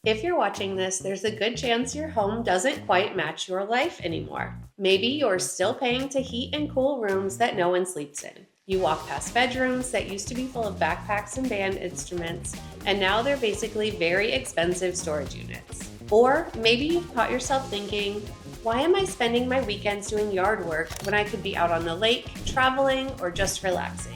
If you're watching this, there's a good chance your home doesn't quite match your life anymore. Maybe you're still paying to heat and cool rooms that no one sleeps in. You walk past bedrooms that used to be full of backpacks and band instruments, and now they're basically very expensive storage units. Or maybe you've caught yourself thinking, why am I spending my weekends doing yard work when I could be out on the lake, traveling, or just relaxing?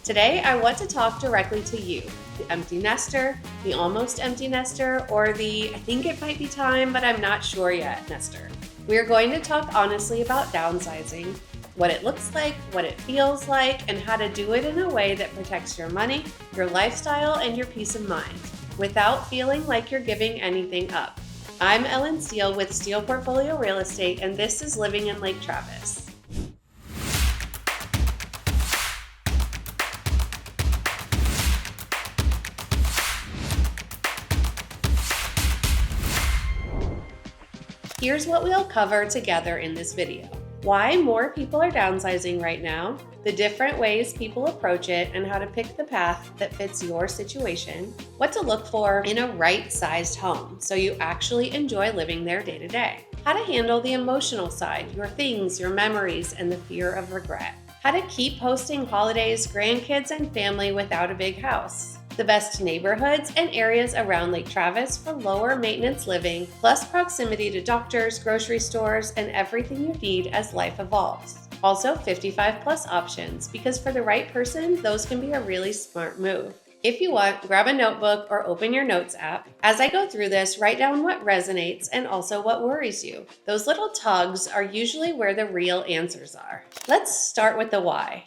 Today, I want to talk directly to you, the empty nester, the almost empty nester, or the I think it might be time, but I'm not sure yet nester. We are going to talk honestly about downsizing, what it looks like, what it feels like, and how to do it in a way that protects your money, your lifestyle, and your peace of mind, without feeling like you're giving anything up. I'm Ellen Steele with Steele Portfolio Real Estate, and this is Living in Lake Travis. Here's what we'll cover together in this video. Why more people are downsizing right now, the different ways people approach it, and how to pick the path that fits your situation, what to look for in a right-sized home so you actually enjoy living there day to day, how to handle the emotional side, your things, your memories, and the fear of regret, how to keep hosting holidays, grandkids, and family without a big house, the best neighborhoods and areas around Lake Travis for lower maintenance living, plus proximity to doctors, grocery stores, and everything you need as life evolves. Also 55 plus options, because for the right person, those can be a really smart move. If you want, grab a notebook or open your notes app. As I go through this, write down what resonates and also what worries you. Those little tugs are usually where the real answers are. Let's start with the why.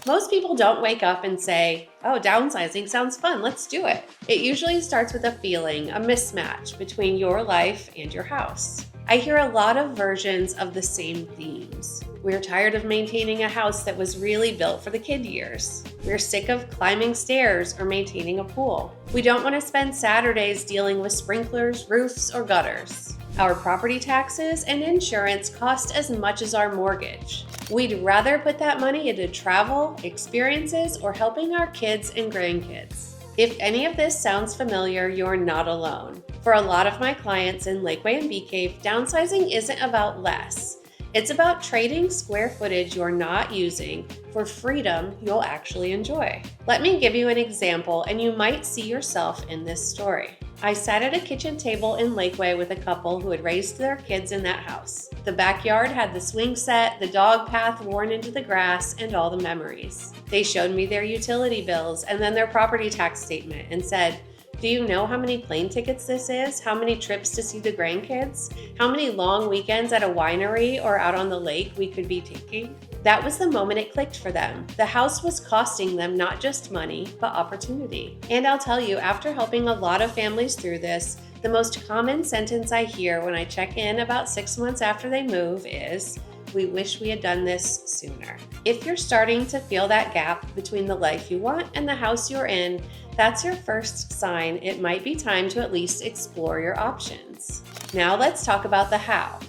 Most people don't wake up and say, oh, downsizing sounds fun, let's do it. It usually starts with a feeling, a mismatch between your life and your house. I hear a lot of versions of the same themes. We're tired of maintaining a house that was really built for the kid years. We're sick of climbing stairs or maintaining a pool. We don't want to spend Saturdays dealing with sprinklers, roofs, or gutters. Our property taxes and insurance cost as much as our mortgage. We'd rather put that money into travel, experiences, or helping our kids and grandkids. If any of this sounds familiar, you're not alone. For a lot of my clients in Lakeway and Bee Cave, downsizing isn't about less. It's about trading square footage you're not using for freedom you'll actually enjoy. Let me give you an example, and you might see yourself in this story. I sat at a kitchen table in Lakeway with a couple who had raised their kids in that house. The backyard had the swing set, the dog path worn into the grass, and all the memories. They showed me their utility bills and then their property tax statement and said, do you know how many plane tickets this is? How many trips to see the grandkids? How many long weekends at a winery or out on the lake we could be taking? That was the moment it clicked for them. The house was costing them not just money, but opportunity. And I'll tell you, after helping a lot of families through this, the most common sentence I hear when I check in about 6 months after they move is, we wish we had done this sooner. If you're starting to feel that gap between the life you want and the house you're in, that's your first sign it might be time to at least explore your options. Now let's talk about the how.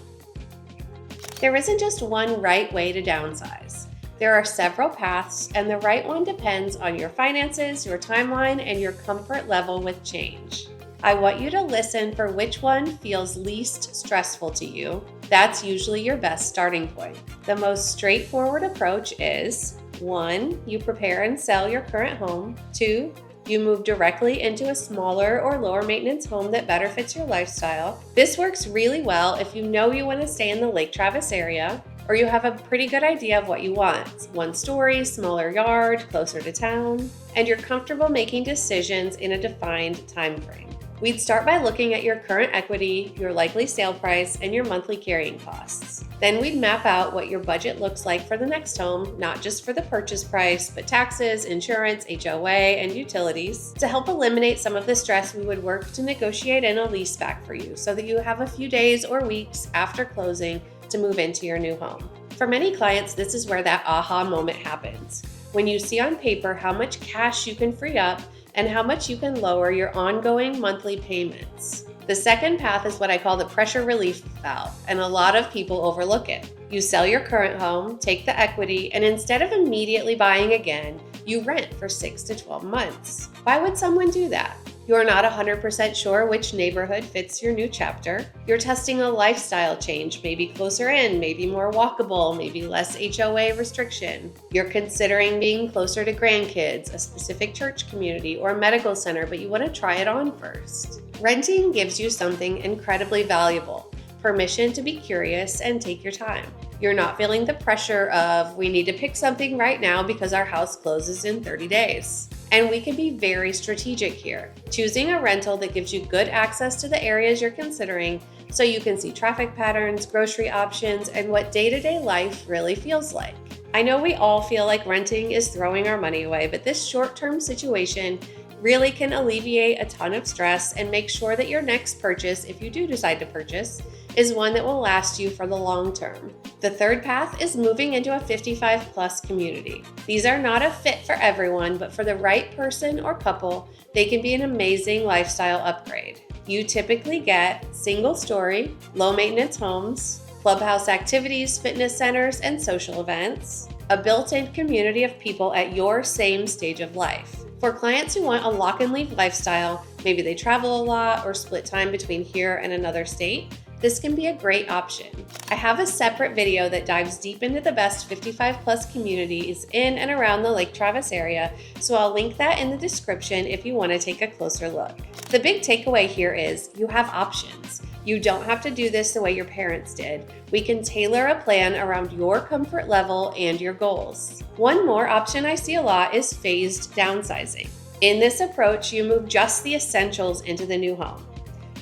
There isn't just one right way to downsize. There are several paths, and the right one depends on your finances, your timeline, and your comfort level with change. I want you to listen for which one feels least stressful to you. That's usually your best starting point. The most straightforward approach is 1. You prepare and sell your current home. 2. You move directly into a smaller or lower maintenance home that better fits your lifestyle. This works really well if you know you want to stay in the Lake Travis area, or you have a pretty good idea of what you want. 1 story, smaller yard, closer to town, and you're comfortable making decisions in a defined time frame. We'd start by looking at your current equity, your likely sale price, and your monthly carrying costs. Then we'd map out what your budget looks like for the next home, not just for the purchase price, but taxes, insurance, HOA, and utilities. To help eliminate some of the stress, we would work to negotiate in a lease back for you so that you have a few days or weeks after closing to move into your new home. For many clients, this is where that aha moment happens. When you see on paper how much cash you can free up and how much you can lower your ongoing monthly payments. The second path is what I call the pressure relief valve, and a lot of people overlook it. You sell your current home, take the equity, and instead of immediately buying again, you rent for 6 to 12 months. Why would someone do that? You're not 100% sure which neighborhood fits your new chapter. You're testing a lifestyle change, maybe closer in, maybe more walkable, maybe less HOA restriction. You're considering being closer to grandkids, a specific church community, or a medical center, but you want to try it on first. Renting gives you something incredibly valuable: permission to be curious and take your time. You're not feeling the pressure of, we need to pick something right now because our house closes in 30 days. And we can be very strategic here, choosing a rental that gives you good access to the areas you're considering so you can see traffic patterns, grocery options, and what day-to-day life really feels like. I know we all feel like renting is throwing our money away, but this short-term situation really can alleviate a ton of stress and make sure that your next purchase, if you do decide to purchase, is one that will last you for the long term. The third path is moving into a 55+ community. These are not a fit for everyone, but for the right person or couple, they can be an amazing lifestyle upgrade. You typically get single-story, low-maintenance homes, clubhouse activities, fitness centers, and social events, a built-in community of people at your same stage of life. For clients who want a lock-and-leave lifestyle, maybe they travel a lot or split time between here and another state, this can be a great option. I have a separate video that dives deep into the best 55+ communities in and around the Lake Travis area, so I'll link that in the description if you want to take a closer look. The big takeaway here is you have options. You don't have to do this the way your parents did. We can tailor a plan around your comfort level and your goals. One more option I see a lot is phased downsizing. In this approach, you move just the essentials into the new home.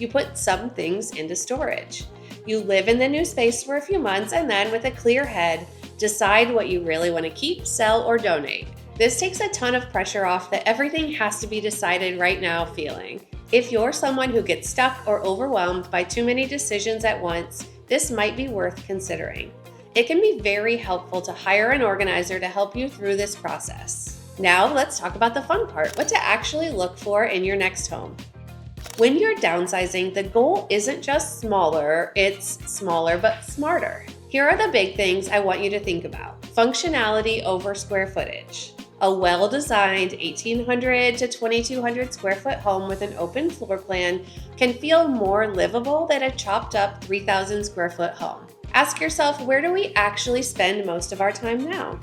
You put some things into storage. You live in the new space for a few months and then, with a clear head, decide what you really want to keep, sell, or donate. This takes a ton of pressure off the everything has to be decided right now feeling. If you're someone who gets stuck or overwhelmed by too many decisions at once, this might be worth considering. It can be very helpful to hire an organizer to help you through this process. Now let's talk about the fun part, what to actually look for in your next home. When you're downsizing, the goal isn't just smaller, it's smaller but smarter. Here are the big things I want you to think about. Functionality over square footage. A well-designed 1,800 to 2,200 square foot home with an open floor plan can feel more livable than a chopped up 3,000 square foot home. Ask yourself, where do we actually spend most of our time now?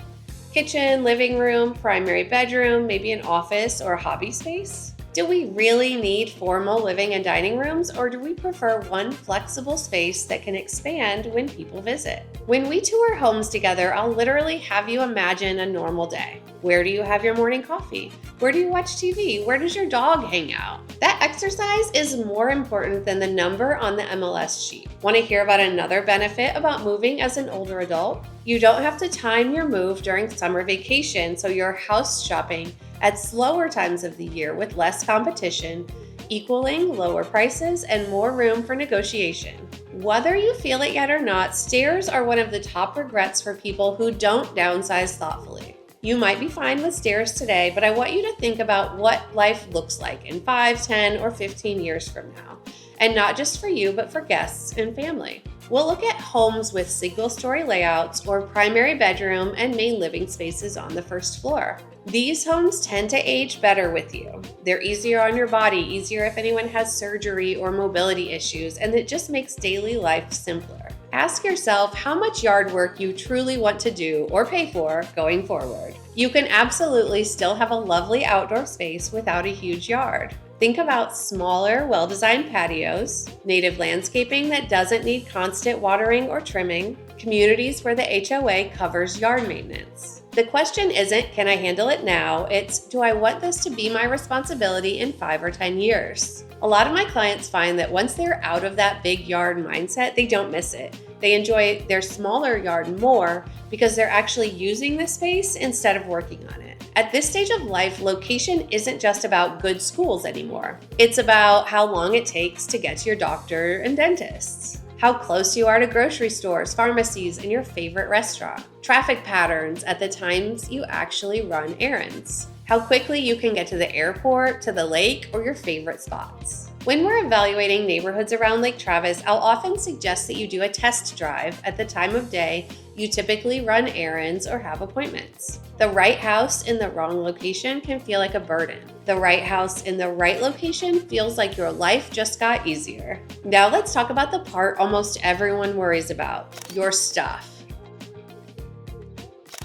Kitchen, living room, primary bedroom, maybe an office or a hobby space? Do we really need formal living and dining rooms, or do we prefer one flexible space that can expand when people visit? When we tour homes together, I'll literally have you imagine a normal day. Where do you have your morning coffee? Where do you watch TV? Where does your dog hang out? That exercise is more important than the number on the MLS sheet. Want to hear about another benefit about moving as an older adult? You don't have to time your move during summer vacation, so you're house shopping at slower times of the year with less competition, equaling lower prices and more room for negotiation. Whether you feel it yet or not, stairs are one of the top regrets for people who don't downsize thoughtfully. You might be fine with stairs today, but I want you to think about what life looks like in 5, 10, or 15 years from now. And not just for you, but for guests and family. We'll look at homes with single-story layouts or primary bedroom and main living spaces on the first floor. These homes tend to age better with you. They're easier on your body, easier if anyone has surgery or mobility issues, and it just makes daily life simpler. Ask yourself how much yard work you truly want to do or pay for going forward. You can absolutely still have a lovely outdoor space without a huge yard. Think about smaller, well-designed patios, native landscaping that doesn't need constant watering or trimming, communities where the HOA covers yard maintenance. The question isn't, can I handle it now? It's, do I want this to be my responsibility in 5 or 10 years? A lot of my clients find that once they're out of that big yard mindset, they don't miss it. They enjoy their smaller yard more because they're actually using the space instead of working on it. At this stage of life, location isn't just about good schools anymore. It's about how long it takes to get to your doctor and dentists, how close you are to grocery stores, pharmacies, and your favorite restaurant, traffic patterns at the times you actually run errands, how quickly you can get to the airport, to the lake, or your favorite spots. When we're evaluating neighborhoods around Lake Travis, I'll often suggest that you do a test drive at the time of day You typically run errands or have appointments. The right house in the wrong location can feel like a burden. The right house in the right location feels like your life just got easier. Now let's talk about the part almost everyone worries about, your stuff.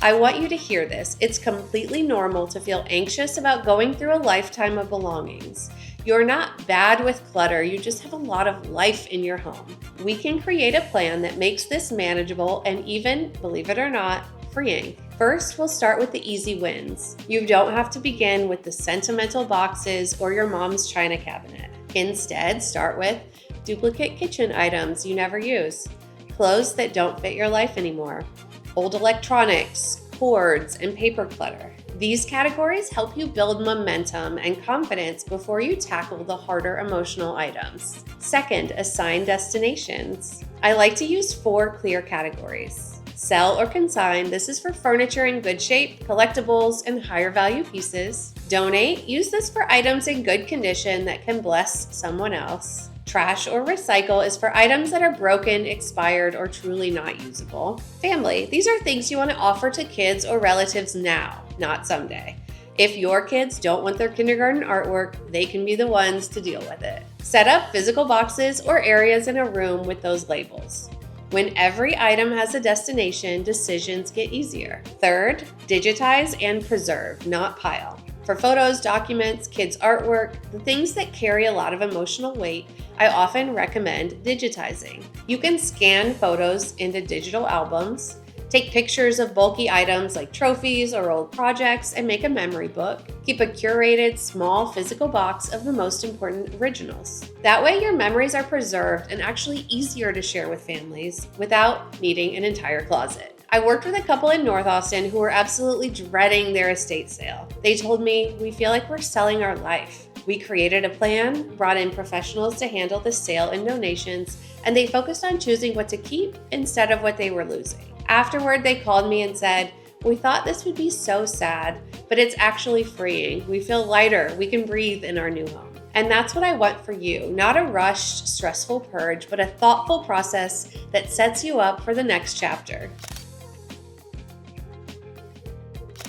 I want you to hear this. It's completely normal to feel anxious about going through a lifetime of belongings. You're not bad with clutter, you just have a lot of life in your home. We can create a plan that makes this manageable and even, believe it or not, freeing. First, we'll start with the easy wins. You don't have to begin with the sentimental boxes or your mom's china cabinet. Instead, start with duplicate kitchen items you never use, clothes that don't fit your life anymore, old electronics, cords, and paper clutter. These categories help you build momentum and confidence before you tackle the harder emotional items. Second, assign destinations. I like to use 4 clear categories. Sell or consign, this is for furniture in good shape, collectibles, and higher value pieces. Donate, use this for items in good condition that can bless someone else. Trash or recycle is for items that are broken, expired, or truly not usable. Family, these are things you want to offer to kids or relatives now, not someday. If your kids don't want their kindergarten artwork, they can be the ones to deal with it. Set up physical boxes or areas in a room with those labels. When every item has a destination, decisions get easier. Third, digitize and preserve, not pile. For photos, documents, kids' artwork, the things that carry a lot of emotional weight, I often recommend digitizing. You can scan photos into digital albums, take pictures of bulky items like trophies or old projects, and make a memory book. Keep a curated, small physical box of the most important originals. That way your memories are preserved and actually easier to share with families without needing an entire closet. I worked with a couple in North Austin who were absolutely dreading their estate sale. They told me, "We feel like we're selling our life." We created a plan, brought in professionals to handle the sale and donations, and they focused on choosing what to keep instead of what they were losing. Afterward, they called me and said, "We thought this would be so sad, but it's actually freeing. We feel lighter. We can breathe in our new home." And that's what I want for you, not a rushed, stressful purge, but a thoughtful process that sets you up for the next chapter.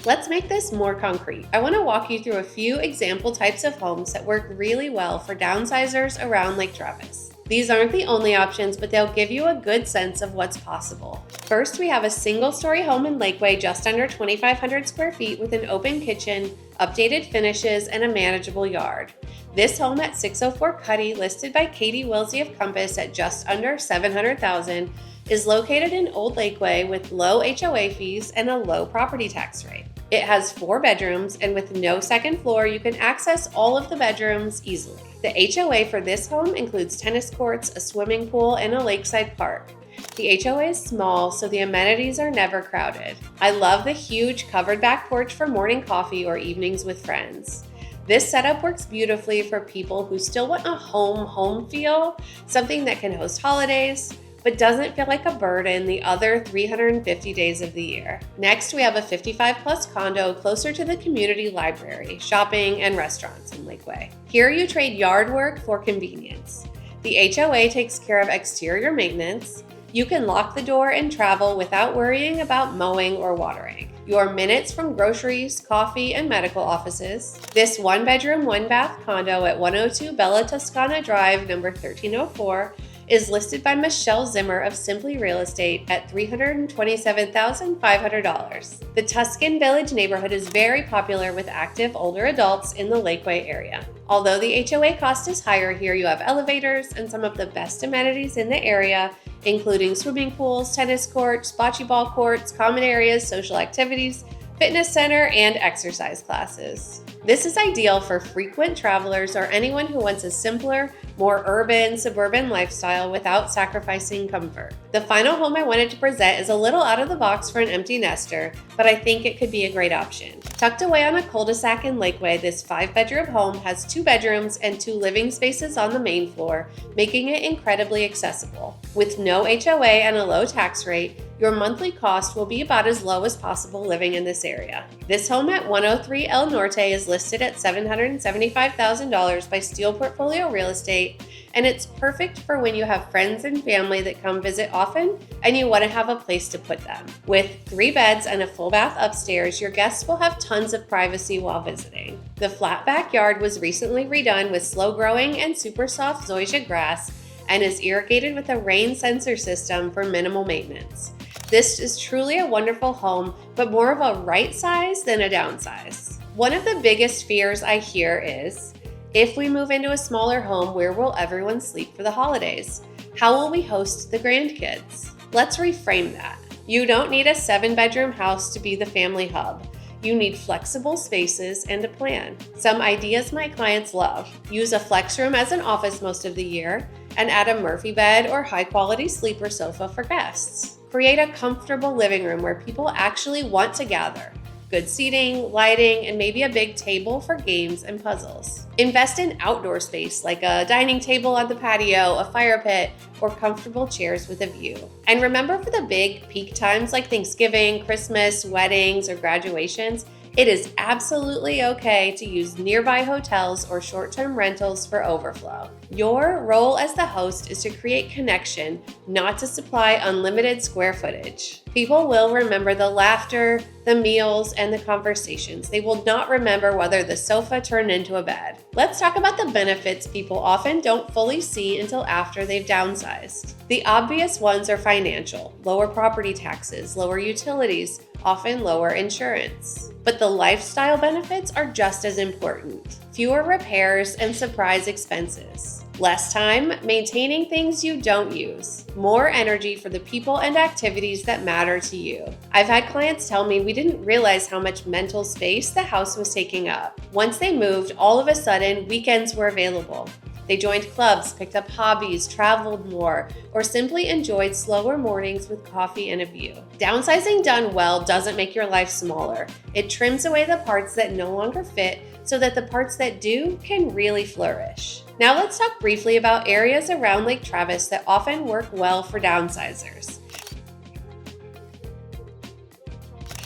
Let's make this more concrete. I want to walk you through a few example types of homes that work really well for downsizers around Lake Travis. These aren't the only options, but they'll give you a good sense of what's possible. First, we have a single-story home in Lakeway just under 2,500 square feet with an open kitchen, updated finishes, and a manageable yard. This home at 604 Cutty, listed by Katie Wilsey of Compass at just under $700,000, is located in Old Lakeway with low HOA fees and a low property tax rate. It has 4 bedrooms, and with no second floor, you can access all of the bedrooms easily. The HOA for this home includes tennis courts, a swimming pool, and a lakeside park. The HOA is small, so the amenities are never crowded. I love the huge covered back porch for morning coffee or evenings with friends. This setup works beautifully for people who still want a home feel, something that can host holidays, but doesn't feel like a burden the other 350 days of the year. Next, we have a 55-plus condo closer to the community library, shopping, and restaurants in Lakeway. Here you trade yard work for convenience. The HOA takes care of exterior maintenance. You can lock the door and travel without worrying about mowing or watering. You're minutes from groceries, coffee, and medical offices. This 1-bedroom, 1-bath condo at 102 Bella Toscana Drive, number 1304, is listed by Michelle Zimmer of Simply Real Estate at $327,500. The Tuscan Village neighborhood is very popular with active older adults in the Lakeway area. Although the HOA cost is higher here, you have elevators and some of the best amenities in the area, including swimming pools, tennis courts, bocce ball courts, common areas, social activities, fitness center, and exercise classes. This is ideal for frequent travelers or anyone who wants a simpler, more urban, suburban lifestyle without sacrificing comfort. The final home I wanted to present is a little out of the box for an empty nester, but I think it could be a great option. Tucked away on a cul-de-sac in Lakeway, this 5-bedroom home has 2 bedrooms and 2 living spaces on the main floor, making it incredibly accessible. With no HOA and a low tax rate, your monthly cost will be about as low as possible living in this area. This home at 103 El Norte is listed at $775,000 by Steel Portfolio Real Estate and it's perfect for when you have friends and family that come visit often and you want to have a place to put them. With 3 beds and a full bath upstairs, your guests will have tons of privacy while visiting. The flat backyard was recently redone with slow-growing and super soft zoysia grass and is irrigated with a rain sensor system for minimal maintenance. This is truly a wonderful home, but more of a right size than a downsize. One of the biggest fears I hear is, if we move into a smaller home, where will everyone sleep for the holidays? How will we host the grandkids? Let's reframe that. You don't need a 7-bedroom house to be the family hub. You need flexible spaces and a plan. Some ideas my clients love: use a flex room as an office most of the year and add a Murphy bed or high-quality sleeper sofa for guests. Create a comfortable living room where people actually want to gather. Good seating, lighting, and maybe a big table for games and puzzles. Invest in outdoor space like a dining table on the patio, a fire pit, or comfortable chairs with a view. And remember, for the big peak times like Thanksgiving, Christmas, weddings, or graduations, it is absolutely okay to use nearby hotels or short-term rentals for overflow. Your role as the host is to create connection, not to supply unlimited square footage. People will remember the laughter, the meals, and the conversations. They will not remember whether the sofa turned into a bed. Let's talk about the benefits people often don't fully see until after they've downsized. The obvious ones are financial: lower property taxes, lower utilities, often lower insurance. But the lifestyle benefits are just as important: fewer repairs and surprise expenses. Less time maintaining things you don't use. More energy for the people and activities that matter to you. I've had clients tell me we didn't realize how much mental space the house was taking up. Once they moved, all of a sudden, weekends were available. They joined clubs, picked up hobbies, traveled more, or simply enjoyed slower mornings with coffee and a view. Downsizing done well doesn't make your life smaller. It trims away the parts that no longer fit so that the parts that do can really flourish. Now let's talk briefly about areas around Lake Travis that often work well for downsizers.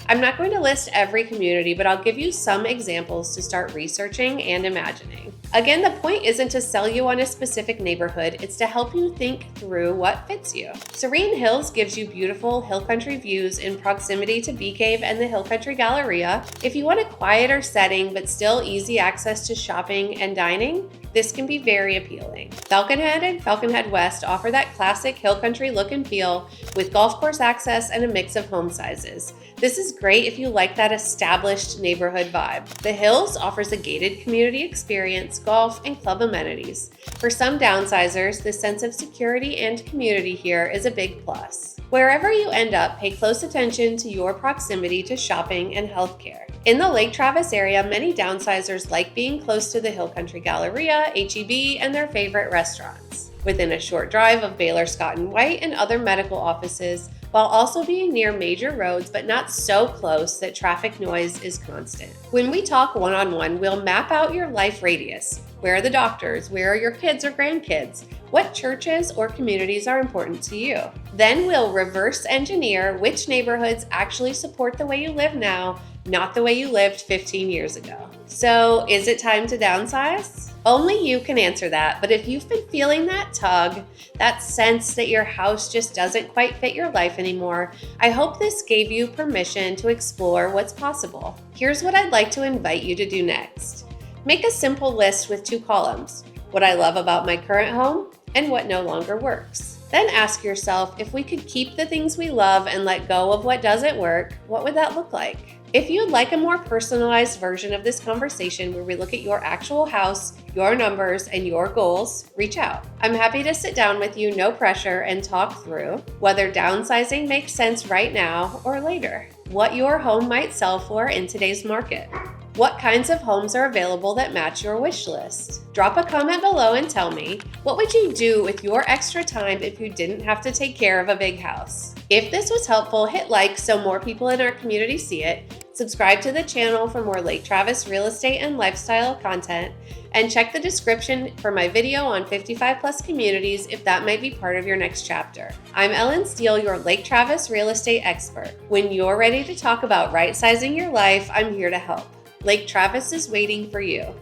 I'm not going to list every community, but I'll give you some examples to start researching and imagining. Again, the point isn't to sell you on a specific neighborhood, it's to help you think through what fits you. Serene Hills gives you beautiful hill country views in proximity to Bee Cave and the Hill Country Galleria. If you want a quieter setting but still easy access to shopping and dining, this can be very appealing. Falconhead and Falconhead West offer that classic hill country look and feel with golf course access and a mix of home sizes. This is great if you like that established neighborhood vibe. The Hills offers a gated community experience, golf, and club amenities. For some downsizers, the sense of security and community here is a big plus. Wherever you end up, pay close attention to your proximity to shopping and healthcare. In the Lake Travis area, many downsizers like being close to the Hill Country Galleria, H-E-B, and their favorite restaurants. Within a short drive of Baylor, Scott & White, and other medical offices, while also being near major roads but not so close that traffic noise is constant. When we talk one-on-one, we'll map out your life radius. Where are the doctors? Where are your kids or grandkids? What churches or communities are important to you? Then we'll reverse engineer which neighborhoods actually support the way you live now, not the way you lived 15 years ago. So, is it time to downsize? Only you can answer that, but if you've been feeling that tug, that sense that your house just doesn't quite fit your life anymore, I hope this gave you permission to explore what's possible. Here's what I'd like to invite you to do next. Make a simple list with 2 columns: what I love about my current home and what no longer works. Then ask yourself, if we could keep the things we love and let go of what doesn't work, what would that look like? If you'd like a more personalized version of this conversation where we look at your actual house, your numbers, and your goals, reach out. I'm happy to sit down with you, no pressure, and talk through whether downsizing makes sense right now or later, what your home might sell for in today's market, what kinds of homes are available that match your wish list. Drop a comment below and tell me, what would you do with your extra time if you didn't have to take care of a big house? If this was helpful, hit like so more people in our community see it, subscribe to the channel for more Lake Travis real estate and lifestyle content, and check the description for my video on 55+ communities if that might be part of your next chapter. I'm Ellen Steele, your Lake Travis real estate expert. When you're ready to talk about right-sizing your life, I'm here to help. Lake Travis is waiting for you.